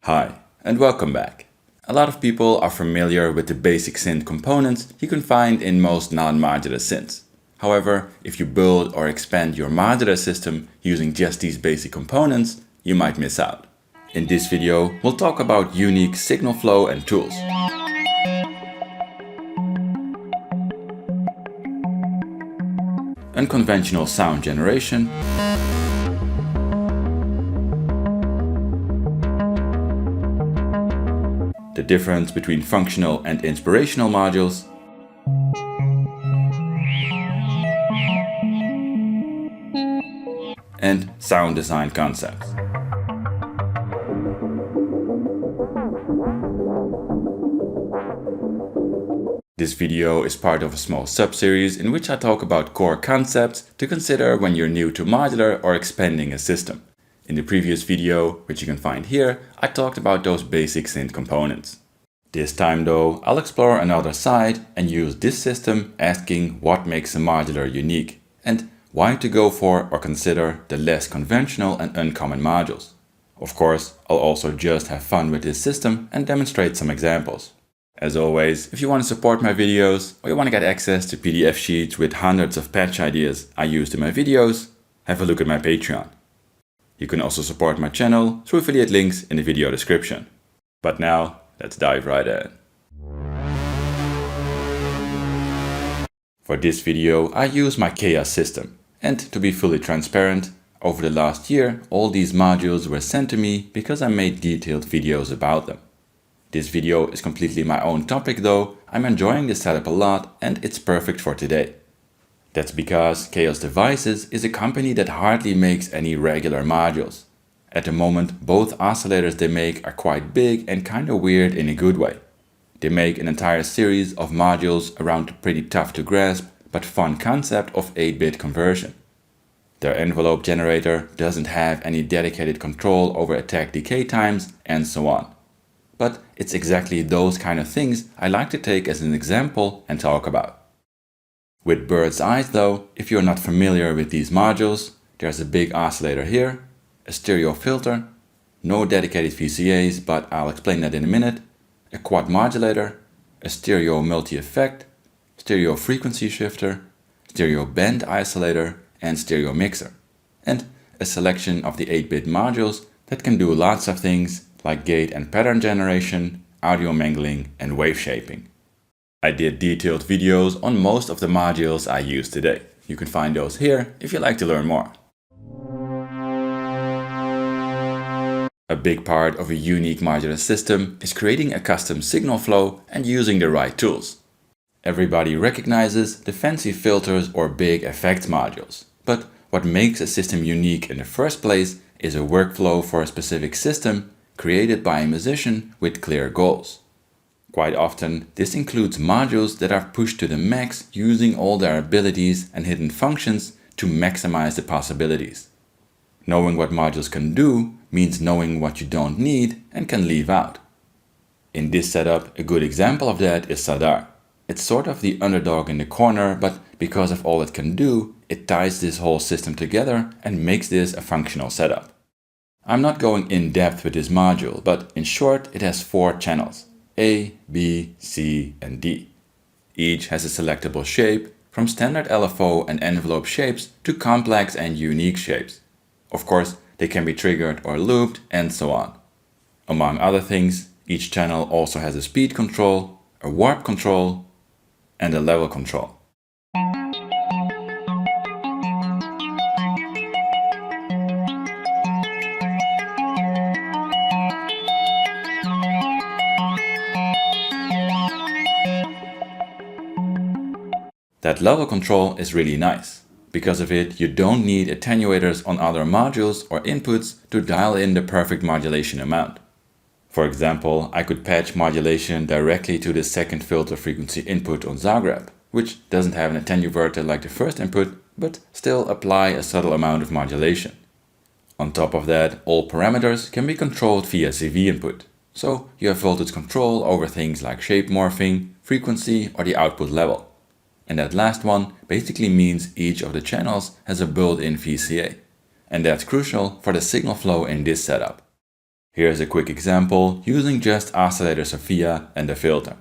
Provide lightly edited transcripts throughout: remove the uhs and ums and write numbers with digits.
Hi, and welcome back. A lot of people are familiar with the basic synth components you can find in most non-modular synths. However, if you build or expand your modular system using just these basic components, you might miss out. In this video, we'll talk about unique signal flow and tools. Unconventional sound generation, the difference between functional and inspirational modules, and sound design concepts. This video is part of a small sub-series in which I talk about core concepts to consider when you're new to modular or expanding a system. In the previous video, which you can find here, I talked about those basic synth components. This time though, I'll explore another side and use this system asking what makes a modular unique and why to go for or consider the less conventional and uncommon modules. Of course, I'll also just have fun with this system and demonstrate some examples. As always, if you want to support my videos or you want to get access to PDF sheets with hundreds of patch ideas I used in my videos, have a look at my Patreon. You can also support my channel through affiliate links in the video description. But now, let's dive right in. For this video, I use my chaos system. And to be fully transparent, over the last year, all these modules were sent to me because I made detailed videos about them. This video is completely my own topic though. I'm enjoying this setup a lot and it's perfect for today. That's because Chaos Devices is a company that hardly makes any regular modules. At the moment, both oscillators they make are quite big and kinda weird in a good way. They make an entire series of modules around the pretty tough to grasp but fun concept of 8-bit conversion. Their envelope generator doesn't have any dedicated control over attack decay times and so on. But it's exactly those kind of things I like to take as an example and talk about. With bird's eyes though, if you're not familiar with these modules, there's a big oscillator here, a stereo filter, no dedicated VCAs but I'll explain that in a minute, a quad modulator, a stereo multi-effect, stereo frequency shifter, stereo band isolator and stereo mixer, and a selection of the 8-bit modules that can do lots of things like gate and pattern generation, audio mangling and wave shaping. I did detailed videos on most of the modules I use today. You can find those here if you'd like to learn more. A big part of a unique modular system is creating a custom signal flow and using the right tools. Everybody recognizes the fancy filters or big effects modules, but what makes a system unique in the first place is a workflow for a specific system created by a musician with clear goals. Quite often, this includes modules that are pushed to the max using all their abilities and hidden functions to maximize the possibilities. Knowing what modules can do means knowing what you don't need and can leave out. In this setup, a good example of that is Sadar. It's sort of the underdog in the corner, but because of all it can do, it ties this whole system together and makes this a functional setup. I'm not going in depth with this module, but in short, it has 4 channels. A, B, C, and D. Each has a selectable shape, from standard LFO and envelope shapes to complex and unique shapes. Of course, they can be triggered or looped and so on. Among other things, each channel also has a speed control, a warp control, and a level control. That level control is really nice. Because of it, you don't need attenuators on other modules or inputs to dial in the perfect modulation amount. For example, I could patch modulation directly to the second filter frequency input on Zagreb, which doesn't have an attenuator like the first input, but still apply a subtle amount of modulation. On top of that, all parameters can be controlled via CV input. So you have voltage control over things like shape morphing, frequency or the output level. And that last one basically means each of the channels has a built-in VCA. And that's crucial for the signal flow in this setup. Here's a quick example using just oscillator Sophia and the filter.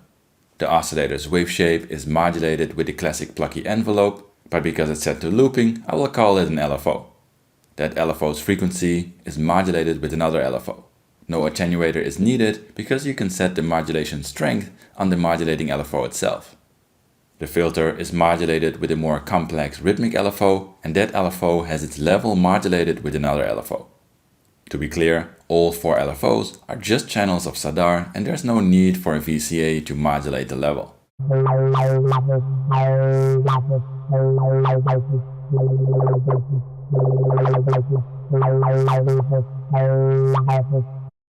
The oscillator's wave shape is modulated with the classic plucky envelope, but because it's set to looping, I will call it an LFO. That LFO's frequency is modulated with another LFO. No attenuator is needed because you can set the modulation strength on the modulating LFO itself. The filter is modulated with a more complex rhythmic LFO, and that LFO has its level modulated with another LFO. To be clear, all 4 LFOs are just channels of Zadar, and there's no need for a VCA to modulate the level.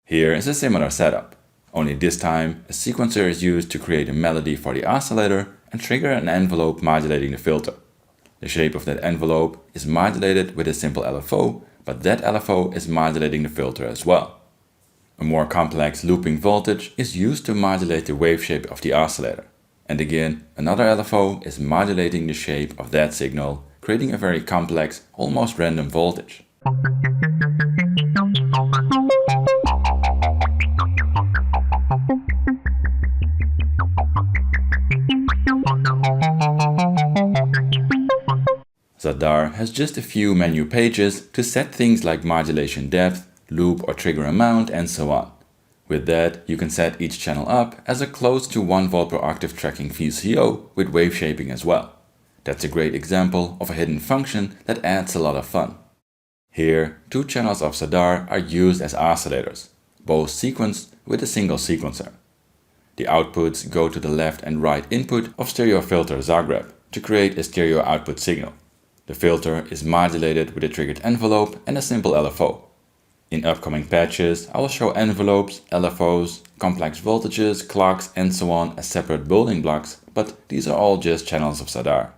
Here is a similar setup, only this time a sequencer is used to create a melody for the oscillator and trigger an envelope modulating the filter. The shape of that envelope is modulated with a simple LFO, but that LFO is modulating the filter as well. A more complex looping voltage is used to modulate the wave shape of the oscillator. And again, another LFO is modulating the shape of that signal, creating a very complex, almost random voltage. Zadar has just a few menu pages to set things like modulation depth, loop or trigger amount, and so on. With that, you can set each channel up as a close to 1 volt per octave tracking VCO with wave shaping as well. That's a great example of a hidden function that adds a lot of fun. Here, 2 channels of Zadar are used as oscillators, both sequenced with a single sequencer. The outputs go to the left and right input of stereo filter Zagreb to create a stereo output signal. The filter is modulated with a triggered envelope and a simple LFO. In upcoming patches, I will show envelopes, LFOs, complex voltages, clocks, and so on as separate building blocks, but these are all just channels of Zadar.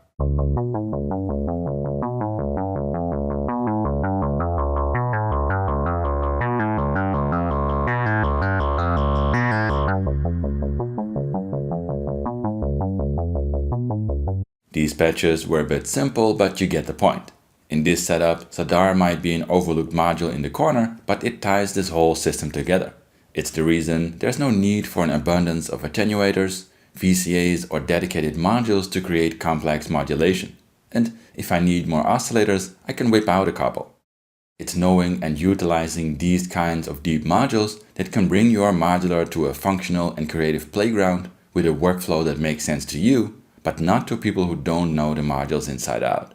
These patches were a bit simple, but you get the point. In this setup, Zadar might be an overlooked module in the corner, but it ties this whole system together. It's the reason there's no need for an abundance of attenuators, VCAs or dedicated modules to create complex modulation. And if I need more oscillators, I can whip out a couple. It's knowing and utilizing these kinds of deep modules that can bring your modular to a functional and creative playground with a workflow that makes sense to you, but not to people who don't know the modules inside out.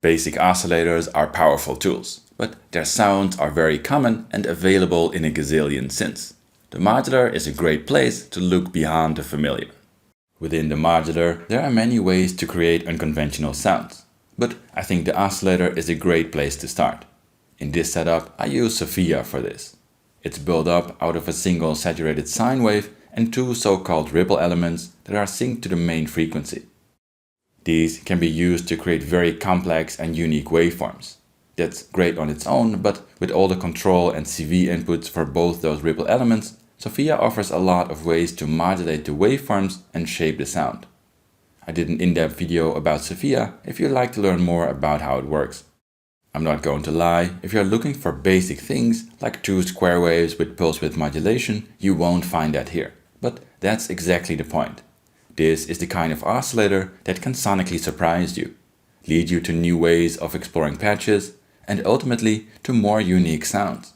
Basic oscillators are powerful tools, but their sounds are very common and available in a gazillion synths. The modular is a great place to look beyond the familiar. Within the modular, there are many ways to create unconventional sounds, but I think the oscillator is a great place to start. In this setup, I use Sophia for this. It's built up out of a single saturated sine wave and 2 so-called ripple elements that are synced to the main frequency. These can be used to create very complex and unique waveforms. That's great on its own, but with all the control and CV inputs for both those ripple elements, Sophia offers a lot of ways to modulate the waveforms and shape the sound. I did an in-depth video about Sophia if you'd like to learn more about how it works. I'm not going to lie, if you're looking for basic things like 2 square waves with pulse width modulation, you won't find that here. But that's exactly the point. This is the kind of oscillator that can sonically surprise you, lead you to new ways of exploring patches, and ultimately to more unique sounds.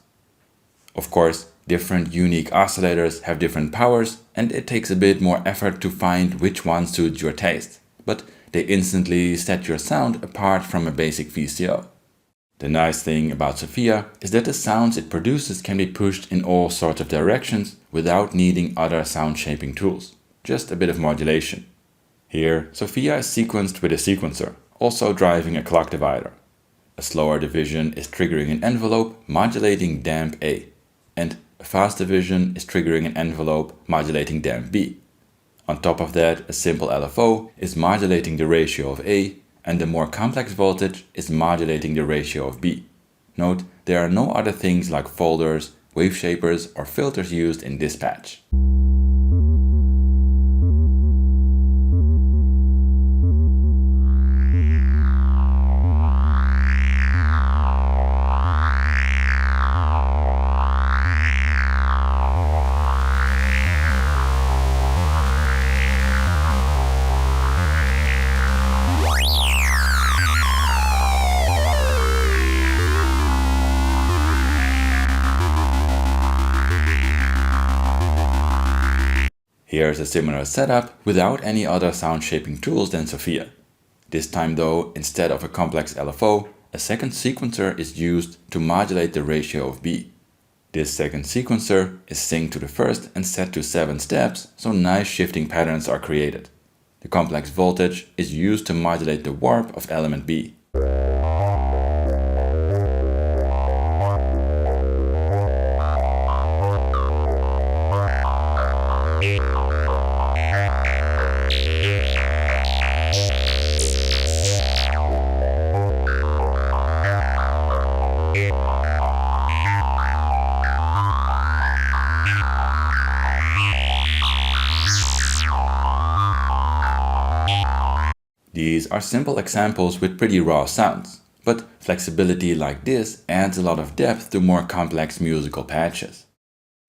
Of course, different unique oscillators have different powers, and it takes a bit more effort to find which one suits your taste, but they instantly set your sound apart from a basic VCO. The nice thing about Sophia is that the sounds it produces can be pushed in all sorts of directions without needing other sound shaping tools, just a bit of modulation. Here, Sophia is sequenced with a sequencer, also driving a clock divider. A slower division is triggering an envelope modulating damp A, and a fast division is triggering an envelope modulating damp B. On top of that, a simple LFO is modulating the ratio of A, and the more complex voltage is modulating the ratio of B. Note, there are no other things like folders, wave shapers or filters used in this patch. Here's a similar setup without any other sound shaping tools than Sophia. This time though, instead of a complex LFO, a second sequencer is used to modulate the ratio of B. This second sequencer is synced to the first and set to 7 steps, so nice shifting patterns are created. The complex voltage is used to modulate the warp of element B. These are simple examples with pretty raw sounds, but flexibility like this adds a lot of depth to more complex musical patches.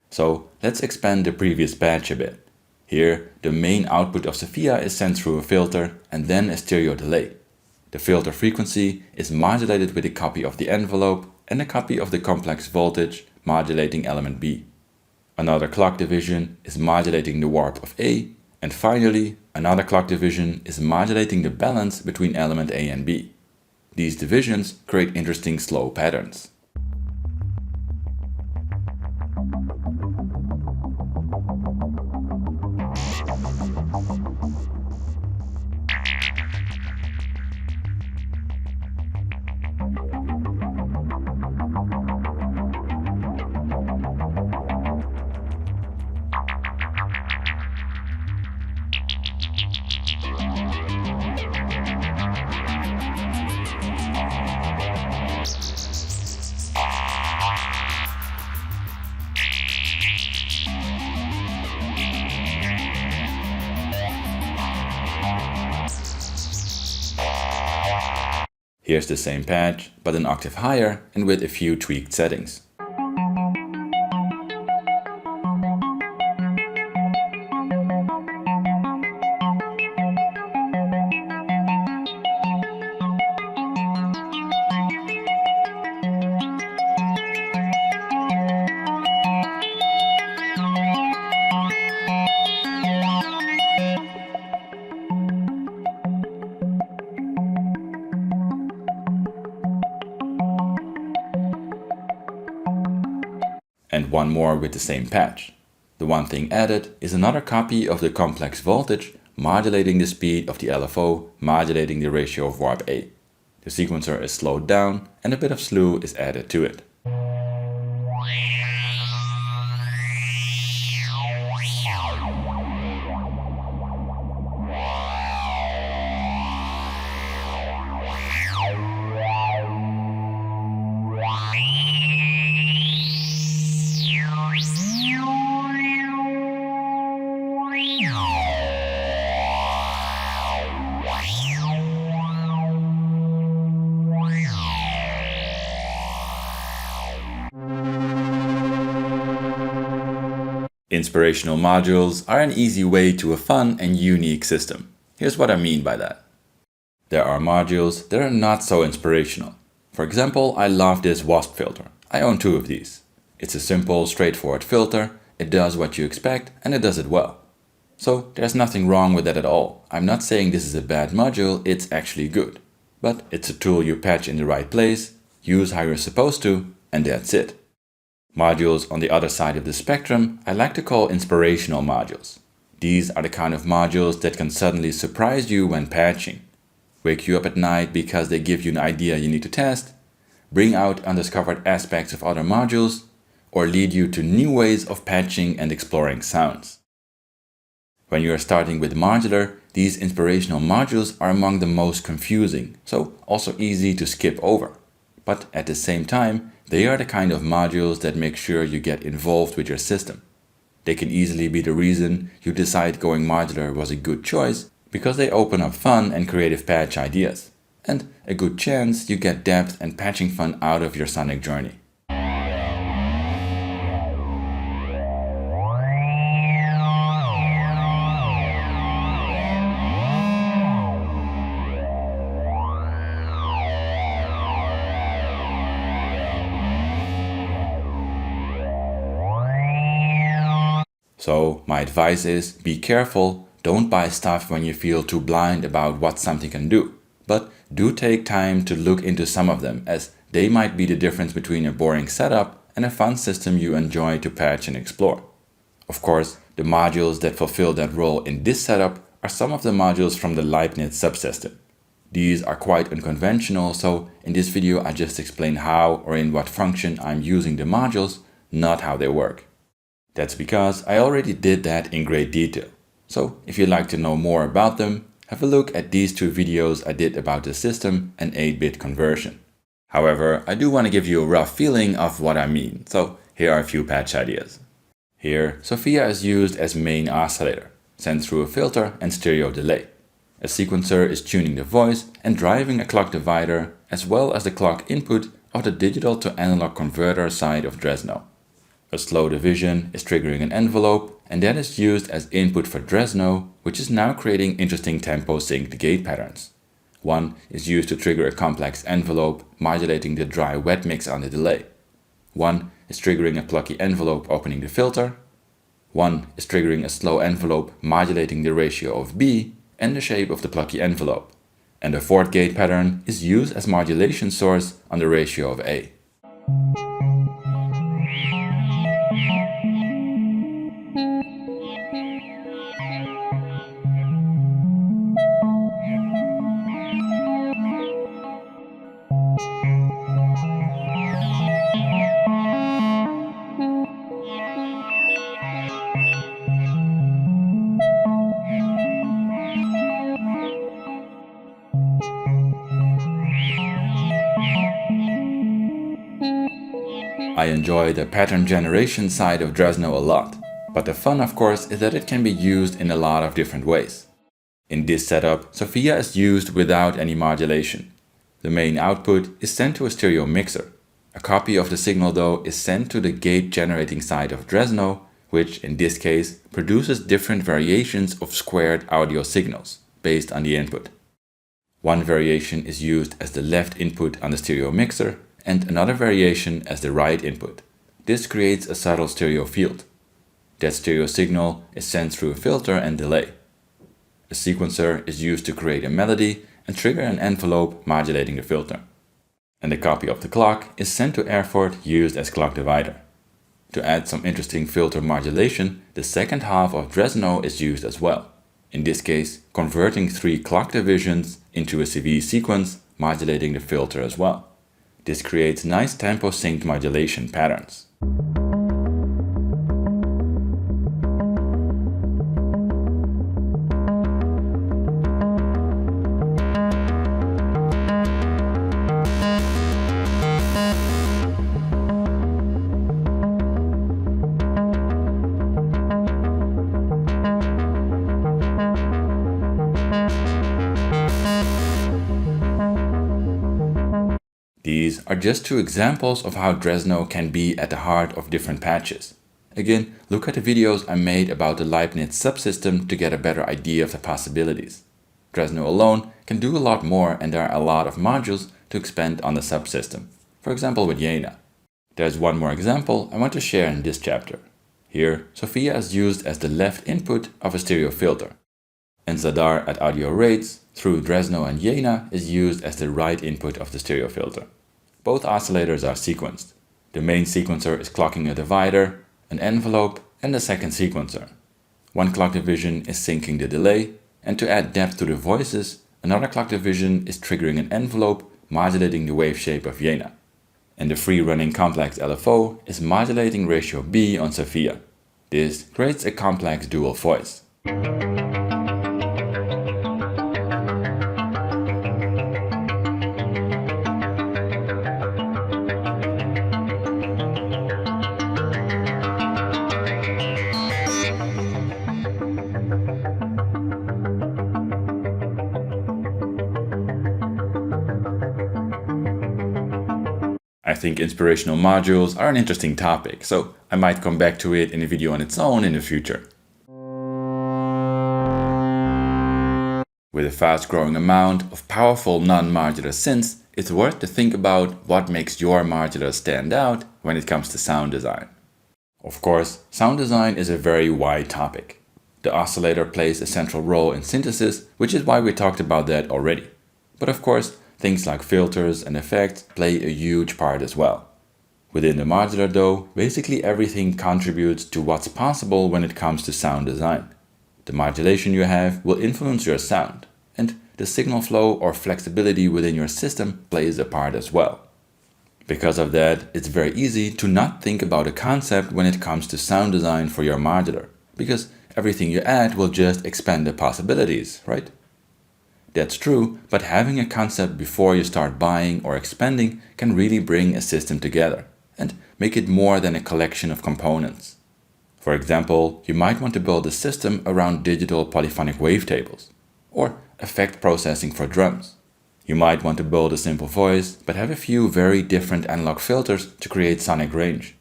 So let's expand the previous patch a bit. Here, the main output of Sophia is sent through a filter and then a stereo delay. The filter frequency is modulated with a copy of the envelope and a copy of the complex voltage modulating element B. Another clock division is modulating the warp of A, and finally, another clock division is modulating the balance between element A and B. These divisions create interesting slow patterns. Here's the same patch, but an octave higher and with a few tweaked settings. And one more with the same patch. The one thing added is another copy of the complex voltage modulating the speed of the LFO, modulating the ratio of warp A. The sequencer is slowed down and a bit of slew is added to it. Inspirational modules are an easy way to a fun and unique system. Here's what I mean by that. There are modules that are not so inspirational. For example, I love this wasp filter. I own 2 of these. It's a simple, straightforward filter, it does what you expect and it does it well. So there's nothing wrong with that at all. I'm not saying this is a bad module, it's actually good. But it's a tool you patch in the right place, use how you're supposed to, and that's it. Modules on the other side of the spectrum I like to call inspirational modules. These are the kind of modules that can suddenly surprise you when patching, wake you up at night because they give you an idea you need to test, bring out undiscovered aspects of other modules, or lead you to new ways of patching and exploring sounds. When you are starting with modular, these inspirational modules are among the most confusing, so also easy to skip over. But at the same time, they are the kind of modules that make sure you get involved with your system. They can easily be the reason you decide going modular was a good choice because they open up fun and creative patch ideas, and a good chance you get depth and patching fun out of your sonic journey. So my advice is be careful, don't buy stuff when you feel too blind about what something can do. But do take time to look into some of them, as they might be the difference between a boring setup and a fun system you enjoy to patch and explore. Of course, the modules that fulfill that role in this setup are some of the modules from the Leibniz subsystem. These are quite unconventional, so in this video I just explain how or in what function I'm using the modules, not how they work. That's because I already did that in great detail. So if you'd like to know more about them, have a look at these two videos I did about the system and 8-bit conversion. However, I do want to give you a rough feeling of what I mean, so here are a few patch ideas. Here, Sophia is used as main oscillator, sent through a filter and stereo delay. A sequencer is tuning the voice and driving a clock divider, as well as the clock input of the digital to analog converter side of Dresno. A slow division is triggering an envelope, and that is used as input for Dresno, which is now creating interesting tempo synced gate patterns. One is used to trigger a complex envelope, modulating the dry-wet mix on the delay. One is triggering a plucky envelope, opening the filter. One is triggering a slow envelope, modulating the ratio of B and the shape of the plucky envelope. And the fourth gate pattern is used as modulation source on the ratio of A. I enjoy the pattern generation side of Dresno a lot, but the fun of course is that it can be used in a lot of different ways. In this setup, Sophia is used without any modulation. The main output is sent to a stereo mixer. A copy of the signal though is sent to the gate generating side of Dresno, which in this case produces different variations of squared audio signals based on the input. One variation is used as the left input on the stereo mixer, and another variation as the right input. This creates a subtle stereo field. That stereo signal is sent through a filter and delay. A sequencer is used to create a melody and trigger an envelope modulating the filter. And a copy of the clock is sent to Erfurt, used as clock divider. To add some interesting filter modulation, the second half of Dresno is used as well. In this case, converting 3 clock divisions into a CV sequence, modulating the filter as well. This creates nice tempo synced modulation patterns. These are just two examples of how Dresno can be at the heart of different patches. Again, look at the videos I made about the Leibniz subsystem to get a better idea of the possibilities. Dresno alone can do a lot more, and there are a lot of modules to expand on the subsystem, for example with Jena. There's one more example I want to share in this chapter. Here, Sophia is used as the left input of a stereo filter, and Zadar at audio rates through Dresno and Jena is used as the right input of the stereo filter. Both oscillators are sequenced. The main sequencer is clocking a divider, an envelope, and a second sequencer. One clock division is syncing the delay, and to add depth to the voices, another clock division is triggering an envelope, modulating the wave shape of Jena. And the free-running complex LFO is modulating ratio B on Sophia. This creates a complex dual voice. I think inspirational modules are an interesting topic, so I might come back to it in a video on its own in the future. With a fast-growing amount of powerful non-modular synths, it's worth to think about what makes your modular stand out when it comes to sound design. Of course, sound design is a very wide topic. The oscillator plays a central role in synthesis, which is why we talked about that already. But of course, things like filters and effects play a huge part as well. Within the modular though, basically everything contributes to what's possible when it comes to sound design. The modulation you have will influence your sound, and the signal flow or flexibility within your system plays a part as well. Because of that, it's very easy to not think about a concept when it comes to sound design for your modular, because everything you add will just expand the possibilities, right? That's true, but having a concept before you start buying or expanding can really bring a system together and make it more than a collection of components. For example, you might want to build a system around digital polyphonic wavetables or effect processing for drums. You might want to build a simple voice, but have a few very different analog filters to create sonic range.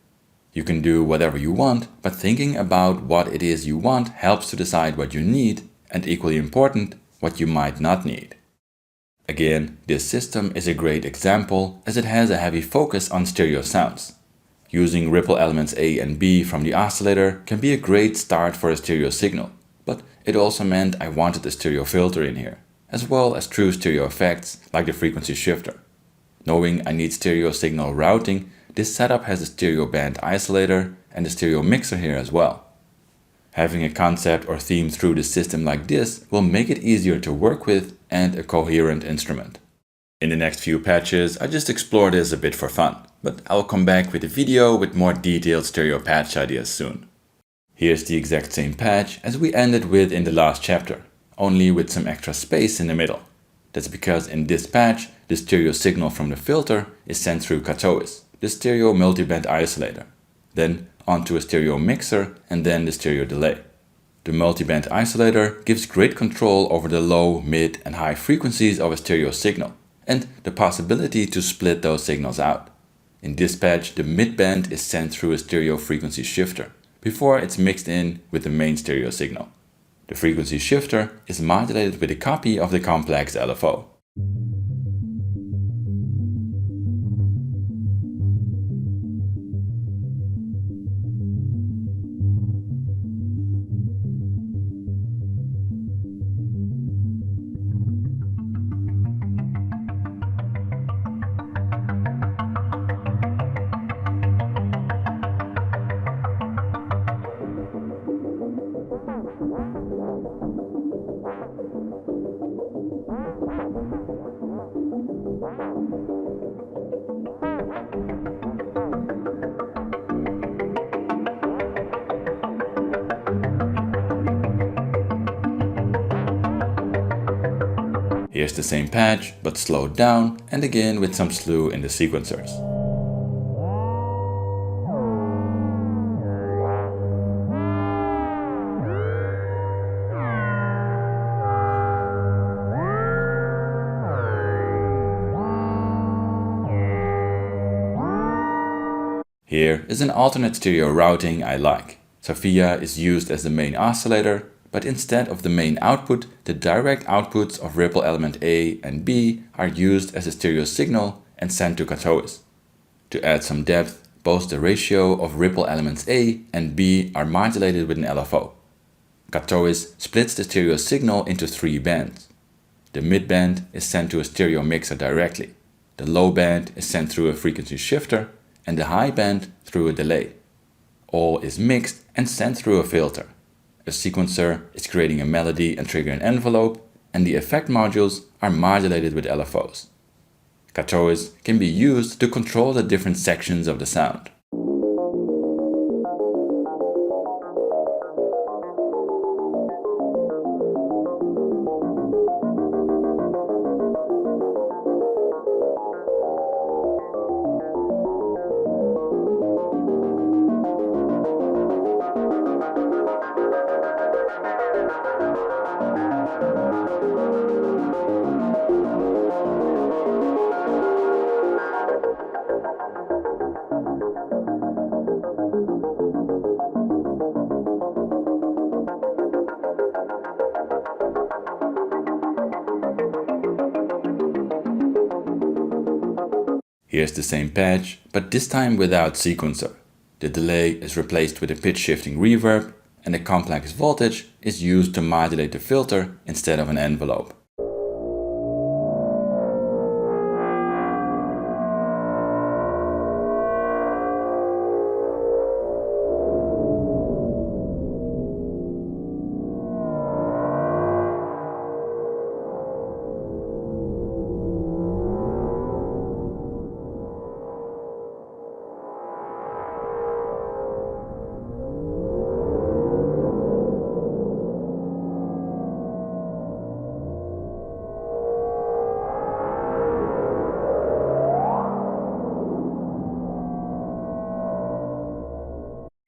You can do whatever you want, but thinking about what it is you want helps to decide what you need, and equally important, what you might not need. Again, this system is a great example as it has a heavy focus on stereo sounds. Using ripple elements A and B from the oscillator can be a great start for a stereo signal, but it also meant I wanted a stereo filter in here, as well as true stereo effects like the frequency shifter. Knowing I need stereo signal routing, this setup has a stereo band isolator and a stereo mixer here as well. Having a concept or theme through the system like this will make it easier to work with and a coherent instrument. In the next few patches, I just explore this a bit for fun, but I'll come back with a video with more detailed stereo patch ideas soon. Here's the exact same patch as we ended with in the last chapter, only with some extra space in the middle. That's because in this patch, the stereo signal from the filter is sent through katois, the stereo multiband isolator, then onto a stereo mixer and then the stereo delay. The multiband isolator gives great control over the low, mid and high frequencies of a stereo signal and the possibility to split those signals out. In this patch, the midband is sent through a stereo frequency shifter before it's mixed in with the main stereo signal. The frequency shifter is modulated with a copy of the complex LFO. Here's the same patch, but slowed down and again with some slew in the sequencers. Here is an alternate stereo routing I like. Sophia is used as the main oscillator, but instead of the main output, the direct outputs of ripple element A and B are used as a stereo signal and sent to katois. To add some depth, both the ratio of ripple elements A and B are modulated with an LFO. Katois splits the stereo signal into 3 bands. The midband is sent to a stereo mixer directly. The low band is sent through a frequency shifter and the high band through a delay. All is mixed and sent through a filter. A sequencer is creating a melody and triggering an envelope, and the effect modules are modulated with LFOs. Katois can be used to control the different sections of the sound. Here's the same patch, but this time without sequencer. The delay is replaced with a pitch shifting reverb, and the complex voltage is used to modulate the filter instead of an envelope.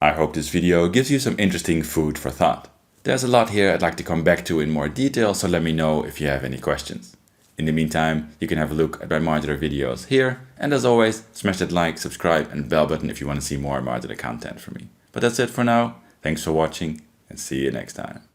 I hope this video gives you some interesting food for thought. There's a lot here I'd like to come back to in more detail, so let me know if you have any questions. In the meantime, you can have a look at my modular videos here, and as always, smash that like, subscribe and bell button if you want to see more modular content from me. But that's it for now, thanks for watching and see you next time.